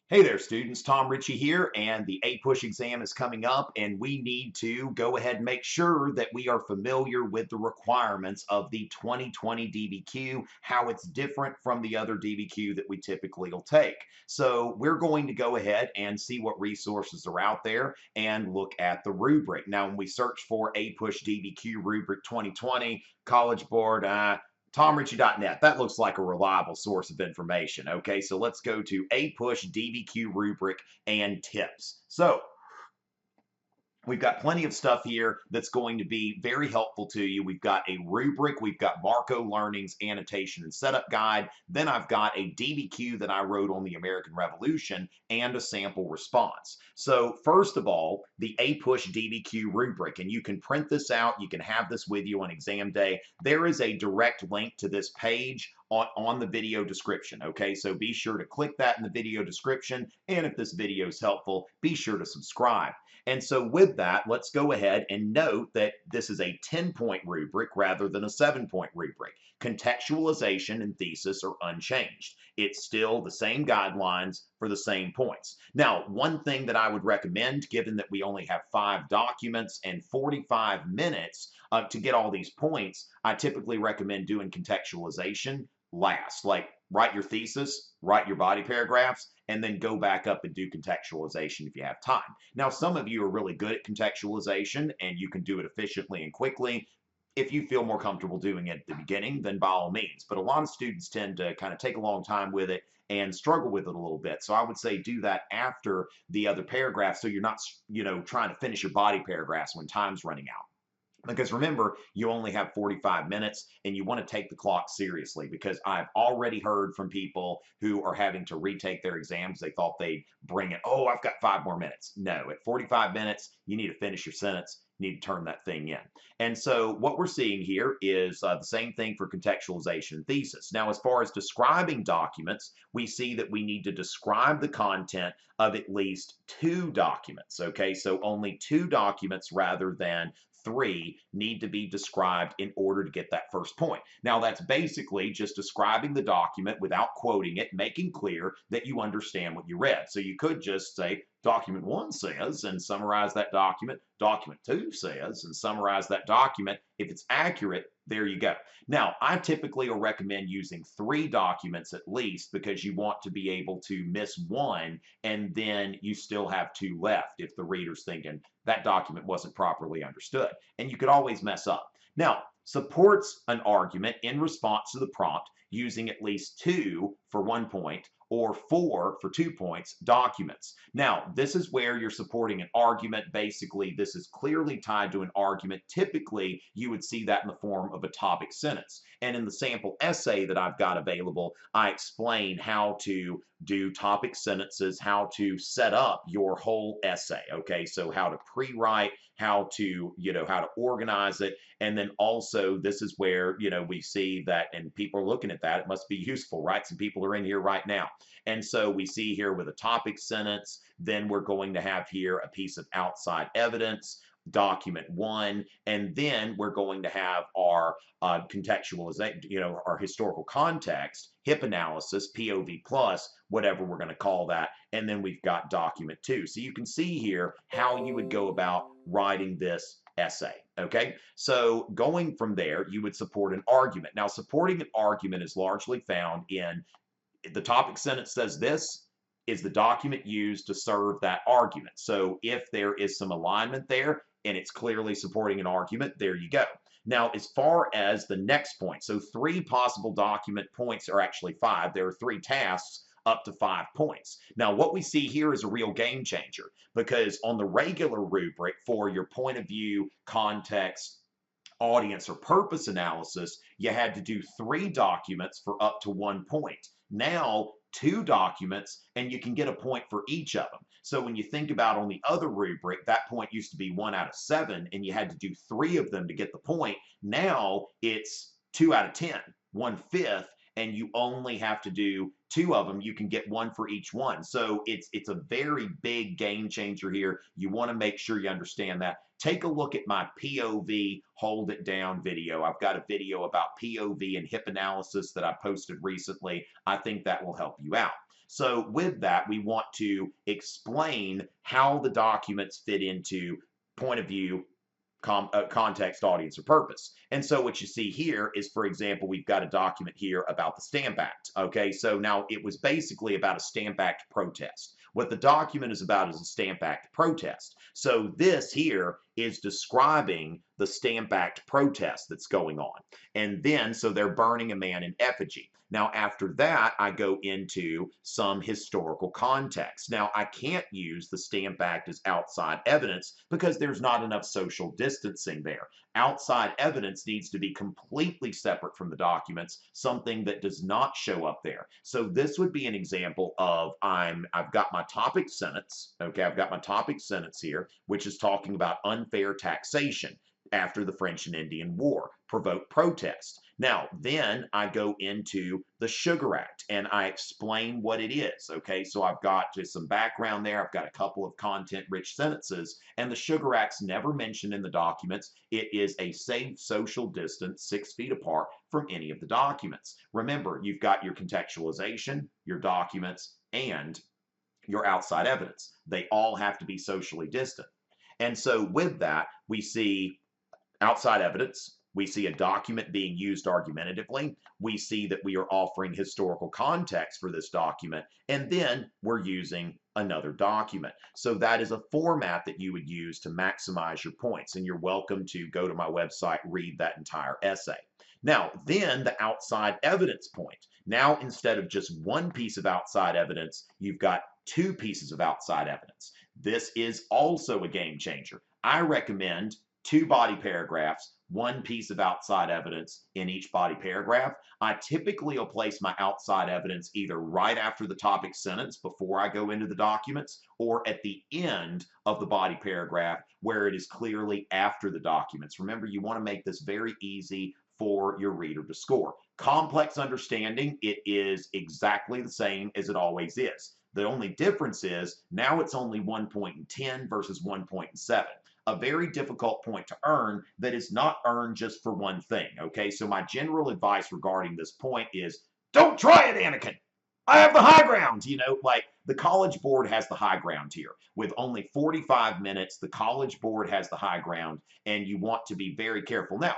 Hey there, students. Tom Richey here, and the APUSH exam is coming up, and we need to go ahead and make sure that we are familiar with the requirements of the 2020 DBQ, how it's different from the other DBQ that we typically will take. So we're going to go ahead and see what resources are out there and look at the rubric. Now, when we search for APUSH DBQ Rubric 2020, College Board, TomRitchie.net. That looks like a reliable source of information. Okay, so let's go to APUSH DBQ rubric and tips. So we've got plenty of stuff here that's going to be very helpful to you. We've got a rubric, we've got Marco Learning's annotation and setup guide. Then I've got a DBQ that I wrote on the American Revolution and a sample response. So first of all, the APUSH DBQ rubric, and you can print this out, you can have this with you on exam day. There is a direct link to this page on the video description. Okay, so be sure to click that in the video description, and if this video is helpful, be sure to subscribe. And so with that, let's go ahead and note that this is a 10-point rubric rather than a 7-point rubric. Contextualization and thesis are unchanged. It's still the same guidelines for the same points. Now, one thing that I would recommend, given that we only have 5 documents and 45 minutes to get all these points, I typically recommend doing contextualization last. Like, write your thesis, write your body paragraphs, and then go back up and do contextualization if you have time. Now, some of you are really good at contextualization and you can do it efficiently and quickly. If you feel more comfortable doing it at the beginning, then by all means. But a lot of students tend to kind of take a long time with it and struggle with it a little bit. So I would say do that after the other paragraphs so you're not, trying to finish your body paragraphs when time's running out. Because remember, you only have 45 minutes and you want to take the clock seriously, because I've already heard from people who are having to retake their exams. They thought they'd bring it, oh, I've got 5 more minutes. No, at 45 minutes, you need to finish your sentence. You need to turn that thing in. And so what we're seeing here is the same thing for contextualization and thesis. Now, as far as describing documents, we see that we need to describe the content of at least 2 documents. Okay, so only 2 documents rather than 3 need to be described in order to get that first point. Now, that's basically just describing the document without quoting it, making clear that you understand what you read. So you could just say, document 1 says, and summarize that document. Document 2 says, and summarize that document. If it's accurate, there you go. Now, I typically will recommend using 3 documents at least, because you want to be able to miss one and then you still have 2 left if the reader's thinking that document wasn't properly understood. And you could always mess up. Now, supports an argument in response to the prompt using at least 2 for 1 point or 4 for 2 points documents. Now, this is where you're supporting an argument. Basically, this is clearly tied to an argument. Typically, you would see that in the form of a topic sentence. And in the sample essay that I've got available, I explain how to do topic sentences, how to set up your whole essay. Okay, so how to pre-write, how to organize it. And then also, this is where, we see that, and people are looking at that, it must be useful, right? Some people are in here right now. And so we see here with a topic sentence, then we're going to have here a piece of outside evidence, document 1, and then we're going to have our contextualization, our historical context, HIPP analysis, POV plus, whatever we're going to call that, and then we've got document 2. So you can see here how you would go about writing this essay. Okay, so going from there, you would support an argument. Now, supporting an argument is largely found in the topic sentence says this is the document used to serve that argument. So if there is some alignment there and it's clearly supporting an argument, there you go. Now, as far as the next point, so 3 possible document points are actually 5. There are 3 tasks up to 5 points. Now, what we see here is a real game changer, because on the regular rubric for your point of view, context, audience, or purpose analysis, you had to do 3 documents for up to 1 point. Now, 2 documents, and you can get a point for each of them. So when you think about on the other rubric, that point used to be 1 out of 7, and you had to do 3 of them to get the point. Now it's 2 out of 10, 1/5, and you only have to do 2 of them. You can get 1 for each one. So it's a very big game changer here. You want to make sure you understand that. Take a look at my POV hold it down video. I've got a video about POV and HIPP analysis that I posted recently. I think that will help you out. So with that, we want to explain how the documents fit into point of view, context, audience, or purpose. And so what you see here is, for example, we've got a document here about the Stamp Act. Okay, so now it was basically about a Stamp Act protest. What the document is about is a Stamp Act protest. So this here is describing the Stamp Act protest that's going on. And then, so they're burning a man in effigy. Now, after that, I go into some historical context. Now, I can't use the Stamp Act as outside evidence because there's not enough social distancing there. Outside evidence needs to be completely separate from the documents, something that does not show up there. So this would be an example of I've got my topic sentence, okay, I've got my topic sentence here, which is talking about unfair taxation after the French and Indian War provoked protest. Now, then I go into the Sugar Act and I explain what it is. Okay, so I've got just some background there. I've got a couple of content-rich sentences, and the Sugar Act's never mentioned in the documents. It is a safe social distance 6 feet apart from any of the documents. Remember, you've got your contextualization, your documents, and your outside evidence. They all have to be socially distant. And so with that, we see outside evidence. We see a document being used argumentatively. We see that we are offering historical context for this document, and then we're using another document. So that is a format that you would use to maximize your points, and you're welcome to go to my website, read that entire essay. Now, then the outside evidence point. Now, instead of just one piece of outside evidence, you've got 2 pieces of outside evidence. This is also a game changer. I recommend 2 body paragraphs, 1 piece of outside evidence in each body paragraph. I typically will place my outside evidence either right after the topic sentence before I go into the documents, or at the end of the body paragraph where it is clearly after the documents. Remember, you want to make this very easy for your reader to score. Complex understanding, it is exactly the same as it always is. The only difference is now it's only 1 point in 10 versus 1 point in 7. A very difficult point to earn that is not earned just for one thing, okay? So my general advice regarding this point is, don't try it, Anakin. I have the high ground, you know, like the College Board has the high ground here. With only 45 minutes, the College Board has the high ground, and you want to be very careful. Now,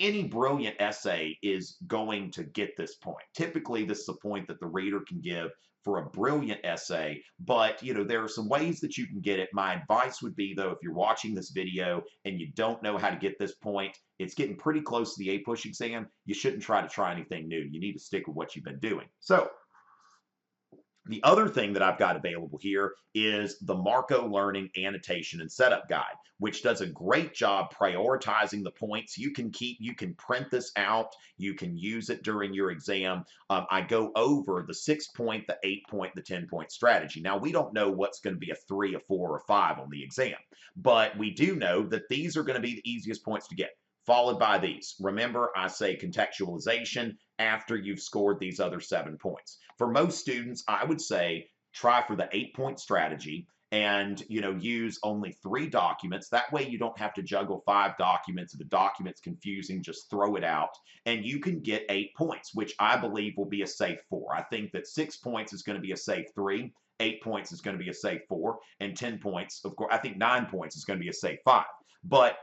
any brilliant essay is going to get this point. Typically, this is a point that the reader can give for a brilliant essay, but you know, there are some ways that you can get it. My advice would be, though, if you're watching this video and you don't know how to get this point, it's getting pretty close to the APUSH exam, you shouldn't try anything new. You need to stick with what you've been doing. So the other thing that I've got available here is the Marco Learning Annotation and Setup Guide, which does a great job prioritizing the points. You can print this out, you can use it during your exam. I go over the 6-point, the 8-point, the 10-point strategy. Now, we don't know what's going to be a 3, a 4, or a 5 on the exam, but we do know that these are going to be the easiest points to get, followed by these. Remember, I say contextualization after you've scored these other 7 points. For most students, I would say try for the 8-point strategy and, you know, use only 3 documents. That way you don't have to juggle 5 documents. If the document's confusing, just throw it out and you can get 8 points, which I believe will be a safe 4. I think that 6 points is going to be a safe 3. 8 points is going to be a safe 4, and 10 points, of course, I think 9 points is going to be a safe 5. But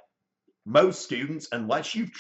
most students, unless you've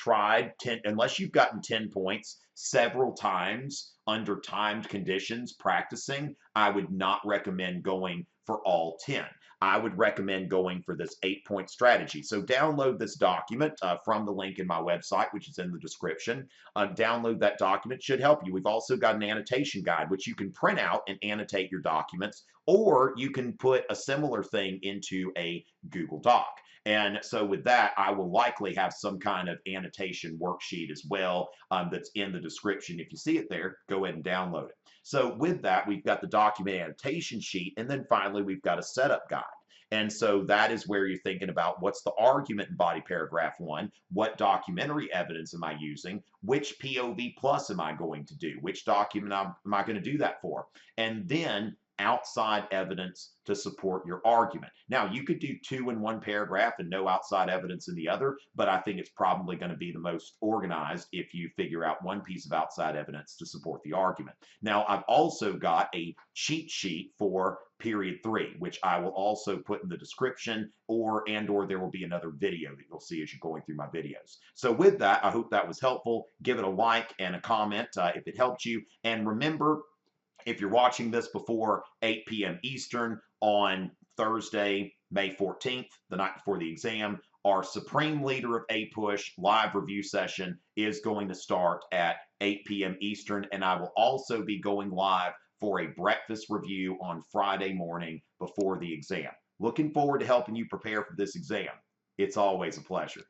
gotten 10 points several times under timed conditions practicing, I would not recommend going for all 10. I would recommend going for this 8-point strategy. So download this document from the link in my website, which is in the description. Download that document, should help you. We've also got an annotation guide, which you can print out and annotate your documents, or you can put a similar thing into a Google Doc. And so with that, I will likely have some kind of annotation worksheet as well that's in the description. If you see it there, go ahead and download it. So with that, we've got the document annotation sheet, and then finally we've got a setup guide. And so that is where you're thinking about what's the argument in body paragraph 1, what documentary evidence am I using, which POV plus am I going to do, which document am I going to do that for, and then outside evidence to support your argument. Now, you could do 2 in one paragraph and no outside evidence in the other, but I think it's probably going to be the most organized if you figure out one piece of outside evidence to support the argument. Now, I've also got a cheat sheet for period 3, which I will also put in the description, or there will be another video that you'll see as you're going through my videos. So with that, I hope that was helpful. Give it a like and a comment if it helped you. And remember, if you're watching this before 8 p.m. Eastern on Thursday, May 14th, the night before the exam, our Supreme Leader of APUSH live review session is going to start at 8 p.m. Eastern, and I will also be going live for a breakfast review on Friday morning before the exam. Looking forward to helping you prepare for this exam. It's always a pleasure.